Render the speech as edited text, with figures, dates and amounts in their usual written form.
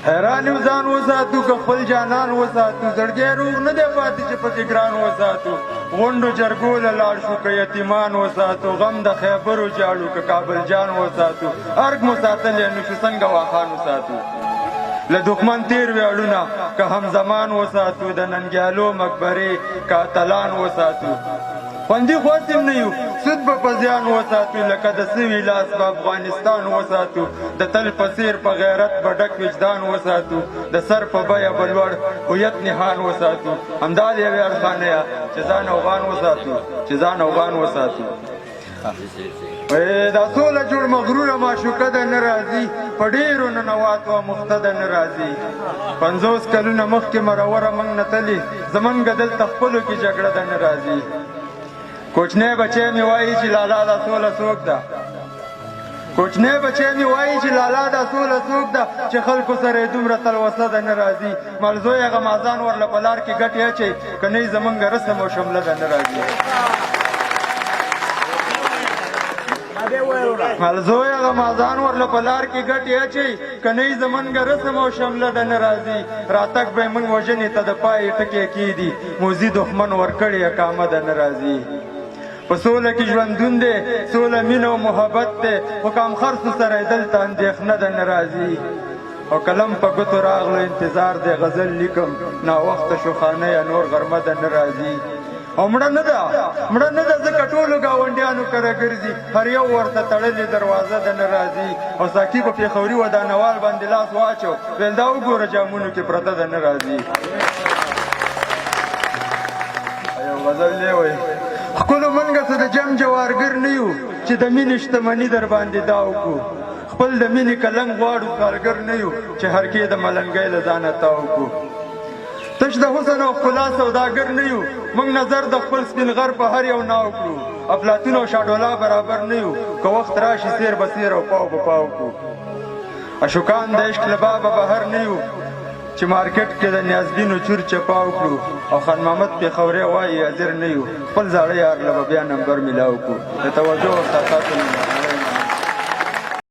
حیران یو ځان وساتو که خپل جانان وساتو زړګی روغ نه دی پاتې چې پکې ګران وساتو غونډو جرګو له لاړ شو که یتیمان وساتو غم د خیبرو جاړو که کابل جان وساتو ارګ مو ساتلی نو چې څنګه واخان وساتو له دښمن تیر ویاړونه که همزمان وساتو د ننګیالو مقبرې که اتلان وساتو خوندي خواسم نه یو سود به په زیان وساتو لکه د سوي لاس په افغانستان وساتو د تل په څیر په غیرت به ډک وجدان وساتو د سر په بیه به لوړ هویت نښان وساتو همدا د یوې اړخانه چې ځان افغان وساتو چې ځان افغان وساتو دا سوله جوړ مغروره معشوقه ده نه راځي په ډېرو ننواتو او مخته ده نه راځي 50 کلونه مخکې مروره موږ نه تلي زمونږ دلته خپلو کې جګړه ده نه راځي کوچنی بچی مې وایي چې لالا دا سوله څوک ده کوچنی بچی مې وایي چې لالا دا سوله څوک ده چې خلکو سره یې دومره تلوسه ده نه راځي ملزوی هغه مازان ورله په لار کې ګټې اچوي که نه یې زمونږ رسم او شمله ده نه راځي ملزوی هغه مازان ورله په لار کې ګټې اچوي که نه یې زمونږ رسم او شمله ده نه راځي راتګ به یې موږ وژنې ته د پای ټکې کېدي موزي دښمن ورکړې اقامه ده نه راځي په سوله کې ژوندون دی سوله مینه او محبت دی خو کام خرڅو سره یې دلته اندېښنه ده نه راځي او قلم په ګوتو راغلو انتظار دی غزل لیکم ناوخته شو خانه یا نور غرمه ده نه راځي او مړه نه ده ځکه ټولو ګاونډیانو کره ګرځي هر یو ورته تړلې دروازه ده نه راځي او ساقي په پېښوري ودانوال باندې لاس واچو ویل دا وګوره جامونو کې پرته ده نه راځي یو غزل دی وایي خپلو منګه څه د جنګ جوارګر نه یو چې د مینې شتمني در باندې دا وکړو خپل د مینې کلنګ غواړو کارګر نه یو چې هرکې د ملنګۍ له ځانه تاو کړو تش د حسن او ښکلا سوداګر نه یو موږ نظر د خپل سپین غر په هر یو ناو کړو افلاطون او شاډولا برابر نه یو که وخت راشي سیر به سیر او پاو به پاو کړو اشوکان د عشق له بابه بهر نه یو چې مارکیټ کې د نیازبینو چور چپاو کړو او خان محمد پېښوري وایي حاضر نه یو خپل زاړه یار له به بیا نمبر میلاو کړو د توجه او احساساتو